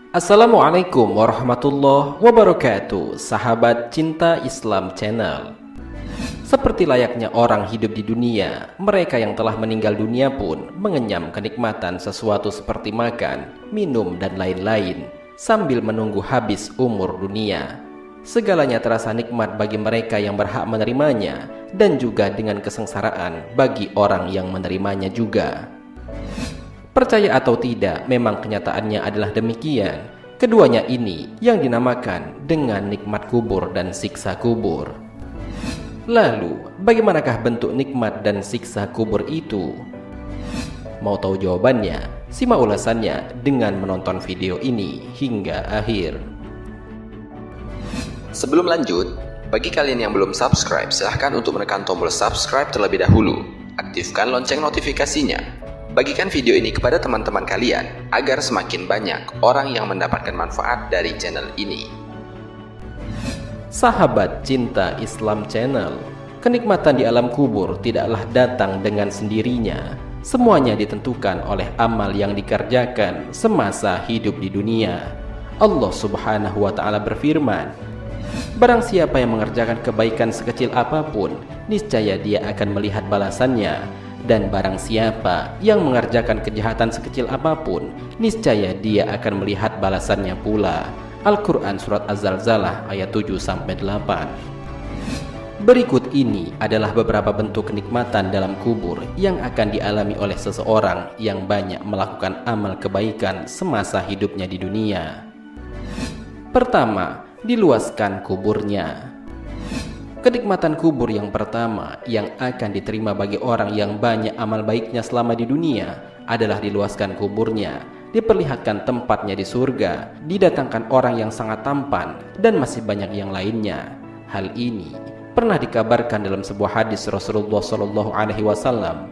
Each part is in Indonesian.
Assalamualaikum warahmatullahi wabarakatuh, sahabat Cinta Islam Channel. Seperti layaknya orang hidup di dunia, mereka yang telah meninggal dunia pun mengenyam kenikmatan sesuatu seperti makan, minum, dan lain-lain sambil menunggu habis umur dunia. Segalanya terasa nikmat bagi mereka yang berhak menerimanya, dan juga dengan kesengsaraan bagi orang yang menerimanya juga. Percaya atau tidak, memang kenyataannya adalah demikian. Keduanya ini yang dinamakan dengan nikmat kubur dan siksa kubur. Lalu, bagaimanakah bentuk nikmat dan siksa kubur itu? Mau tahu jawabannya? Simak ulasannya dengan menonton video ini hingga akhir. Sebelum lanjut, bagi kalian yang belum subscribe, silahkan untuk menekan tombol subscribe terlebih dahulu. Aktifkan lonceng notifikasinya. Bagikan video ini kepada teman-teman kalian agar semakin banyak orang yang mendapatkan manfaat dari channel ini. Sahabat Cinta Islam Channel, kenikmatan di alam kubur tidaklah datang dengan sendirinya. Semuanya ditentukan oleh amal yang dikerjakan semasa hidup di dunia. Allah Subhanahu wa Ta'ala berfirman, "Barang siapa yang mengerjakan kebaikan sekecil apapun, niscaya dia akan melihat balasannya. Dan barang siapa yang mengerjakan kejahatan sekecil apapun, niscaya dia akan melihat balasannya pula." Al-Quran Surat Az-Zalzalah ayat 7-8. Berikut ini adalah beberapa bentuk kenikmatan dalam kubur yang akan dialami oleh seseorang yang banyak melakukan amal kebaikan semasa hidupnya di dunia. Pertama, diluaskan kuburnya. Kenikmatan kubur yang pertama yang akan diterima bagi orang yang banyak amal baiknya selama di dunia adalah diluaskan kuburnya, diperlihatkan tempatnya di surga, didatangkan orang yang sangat tampan, dan masih banyak yang lainnya. Hal ini pernah dikabarkan dalam sebuah hadis Rasulullah SAW.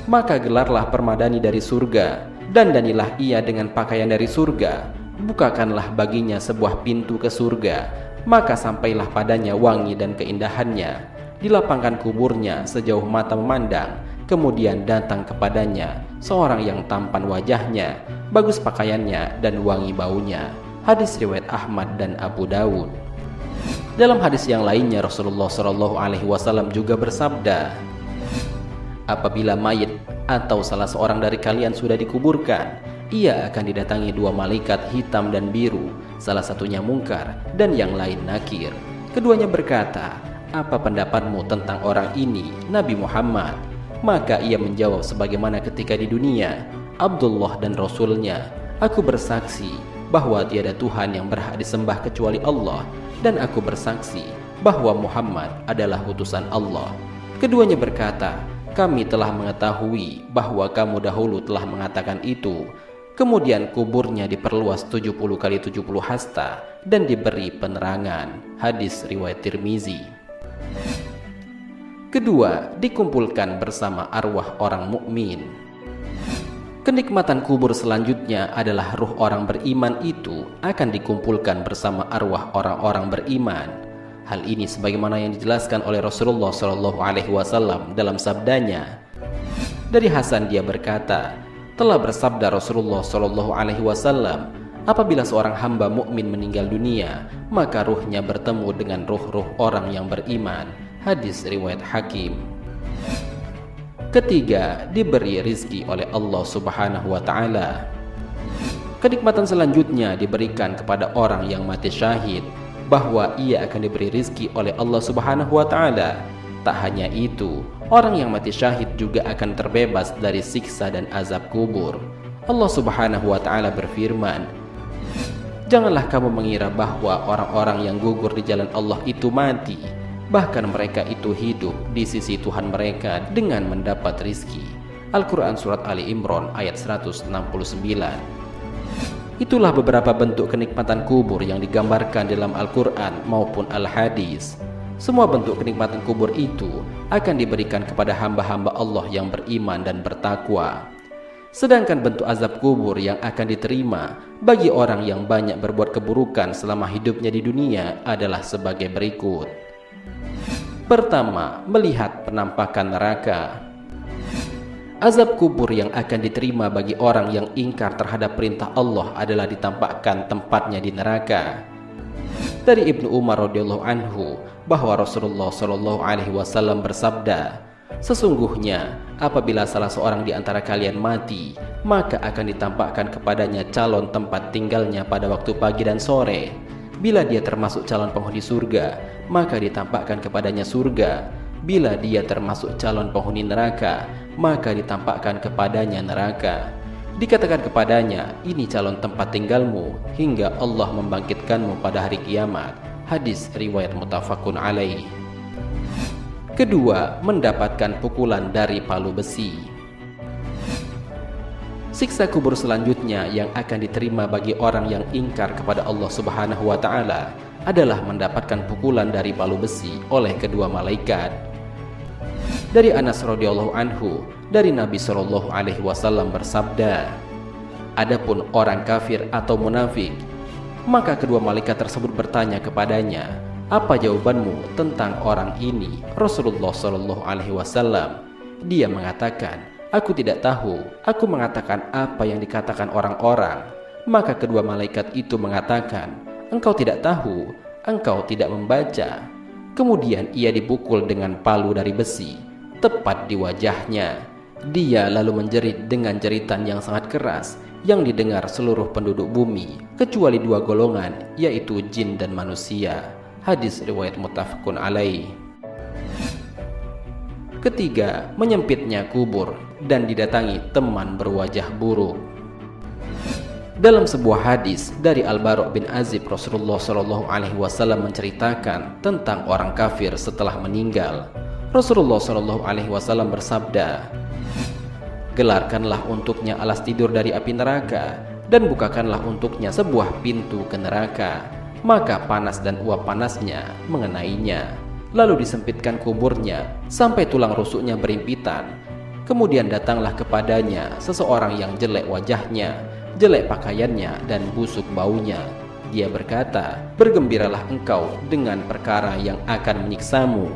"Maka gelarlah permadani dari surga, dan danilah ia dengan pakaian dari surga. Bukakanlah baginya sebuah pintu ke surga, maka sampailah padanya wangi dan keindahannya. Dilapangkan kuburnya sejauh mata memandang, kemudian datang kepadanya seorang yang tampan wajahnya, bagus pakaiannya, dan wangi baunya." Hadis riwayat Ahmad dan Abu Dawud. Dalam hadis yang lainnya, Rasulullah SAW juga bersabda, "Apabila mayit atau salah seorang dari kalian sudah dikuburkan, ia akan didatangi dua malaikat hitam dan biru, salah satunya Mungkar dan yang lain Nakir. Keduanya berkata, 'Apa pendapatmu tentang orang ini, Nabi Muhammad?' Maka ia menjawab sebagaimana ketika di dunia, 'Abdullah dan Rasulnya. Aku bersaksi bahwa tiada Tuhan yang berhak disembah kecuali Allah, dan aku bersaksi bahwa Muhammad adalah utusan Allah.' Keduanya berkata, 'Kami telah mengetahui bahwa kamu dahulu telah mengatakan itu.' Kemudian kuburnya diperluas 70 kali 70 hasta dan diberi penerangan." Hadis riwayat Tirmizi. Kedua, dikumpulkan bersama arwah orang mukmin. Kenikmatan kubur selanjutnya adalah ruh orang beriman itu akan dikumpulkan bersama arwah orang-orang beriman. Hal ini sebagaimana yang dijelaskan oleh Rasulullah SAW dalam sabdanya. Dari Hasan dia berkata, telah bersabda Rasulullah SAW, "Apabila seorang hamba mukmin meninggal dunia, maka ruhnya bertemu dengan ruh-ruh orang yang beriman." Hadis riwayat Hakim. Ketiga, diberi rizki oleh Allah Subhanahu wa Ta'ala. Kenikmatan selanjutnya diberikan kepada orang yang mati syahid, bahwa ia akan diberi rizki oleh Allah Subhanahu wa Ta'ala. Tak hanya itu, orang yang mati syahid juga akan terbebas dari siksa dan azab kubur. Allah Subhanahu wa Ta'ala berfirman, "Janganlah kamu mengira bahwa orang-orang yang gugur di jalan Allah itu mati. Bahkan mereka itu hidup di sisi Tuhan mereka dengan mendapat rizki." Al-Quran Surat Ali Imran ayat 169. Itulah beberapa bentuk kenikmatan kubur yang digambarkan dalam Al-Quran maupun Al-Hadis. Semua bentuk kenikmatan kubur itu akan diberikan kepada hamba-hamba Allah yang beriman dan bertakwa. Sedangkan bentuk azab kubur yang akan diterima bagi orang yang banyak berbuat keburukan selama hidupnya di dunia adalah sebagai berikut. Pertama, melihat penampakan neraka. Azab kubur yang akan diterima bagi orang yang ingkar terhadap perintah Allah adalah ditampakkan tempatnya di neraka. Dari Ibnu Umar radhiyallahu anhu bahwa Rasulullah shallallahu alaihi wasallam bersabda, "Sesungguhnya apabila salah seorang di antara kalian mati, maka akan ditampakkan kepadanya calon tempat tinggalnya pada waktu pagi dan sore. Bila dia termasuk calon penghuni surga, maka ditampakkan kepadanya surga. Bila dia termasuk calon penghuni neraka, maka ditampakkan kepadanya neraka. Dikatakan kepadanya, ini calon tempat tinggalmu hingga Allah membangkitkanmu pada hari kiamat." Hadis riwayat muttafaqun alaih. Kedua, mendapatkan pukulan dari palu besi. Siksa kubur selanjutnya yang akan diterima bagi orang yang ingkar kepada Allah Subhanahu wa taala adalah mendapatkan pukulan dari palu besi oleh kedua malaikat. Dari Anas radhiyallahu anhu, dari Nabi sallallahu alaihi wasallam bersabda, "Adapun orang kafir atau munafik, maka kedua malaikat tersebut bertanya kepadanya, 'Apa jawabanmu tentang orang ini?' Rasulullah sallallahu alaihi wasallam, dia mengatakan, 'Aku tidak tahu, aku mengatakan apa yang dikatakan orang-orang.' Maka kedua malaikat itu mengatakan, 'Engkau tidak tahu, engkau tidak membaca.' Kemudian ia dipukul dengan palu dari besi tepat di wajahnya. Dia lalu menjerit dengan jeritan yang sangat keras yang didengar seluruh penduduk bumi kecuali dua golongan, yaitu jin dan manusia. Hadis riwayat muttafaqun alaih. Ketiga, menyempitnya kubur dan didatangi teman berwajah buruk. Dalam sebuah hadis dari Al-Bara' bin Azib, Rasulullah Shallallahu alaihi wasallam menceritakan tentang orang kafir setelah meninggal. Rasulullah Shallallahu alaihi wasallam bersabda, "Gelarkanlah untuknya alas tidur dari api neraka dan bukakanlah untuknya sebuah pintu ke neraka, maka panas dan uap panasnya mengenainya. Lalu disempitkan kuburnya sampai tulang rusuknya berimpitan. Kemudian datanglah kepadanya seseorang yang jelek wajahnya, jelek pakaiannya dan busuk baunya. Dia berkata, 'Bergembiralah engkau dengan perkara yang akan menyiksamu.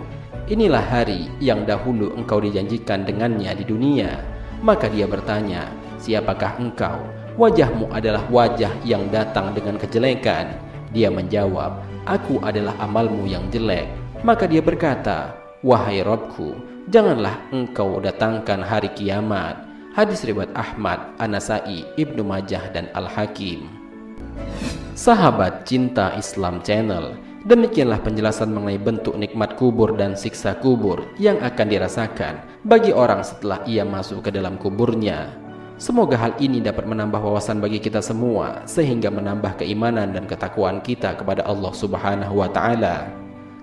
Inilah hari yang dahulu engkau dijanjikan dengannya di dunia.' Maka dia bertanya, 'Siapakah engkau?' Wajahmu adalah wajah yang datang dengan kejelekan. Dia menjawab, 'Aku adalah amalmu yang jelek.' Maka dia berkata, 'Wahai Rabbku, janganlah engkau datangkan hari kiamat.' Hadis riwayat Ahmad, An-Nasai, Ibnu Majah dan Al-Hakim. Sahabat Cinta Islam Channel, demikianlah penjelasan mengenai bentuk nikmat kubur dan siksa kubur yang akan dirasakan bagi orang setelah ia masuk ke dalam kuburnya. Semoga hal ini dapat menambah wawasan bagi kita semua sehingga menambah keimanan dan ketakwaan kita kepada Allah Subhanahu wa taala.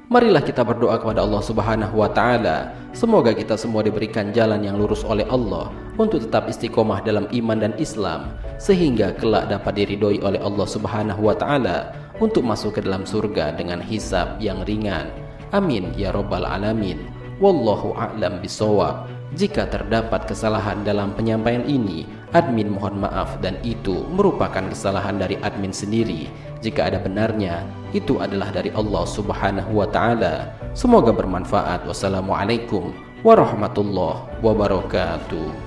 Marilah kita berdoa kepada Allah Subhanahu wa taala, semoga kita semua diberikan jalan yang lurus oleh Allah untuk tetap istiqomah dalam iman dan Islam sehingga kelak dapat diridhoi oleh Allah Subhanahu wa taala untuk masuk ke dalam surga dengan hisab yang ringan. Amin ya rabbal alamin. Wallahu a'lam bishawab. Jika terdapat kesalahan dalam penyampaian ini, admin mohon maaf dan itu merupakan kesalahan dari admin sendiri. Jika ada benarnya, itu adalah dari Allah Subhanahu wa taala. Semoga bermanfaat. Wassalamualaikum warahmatullahi wabarakatuh.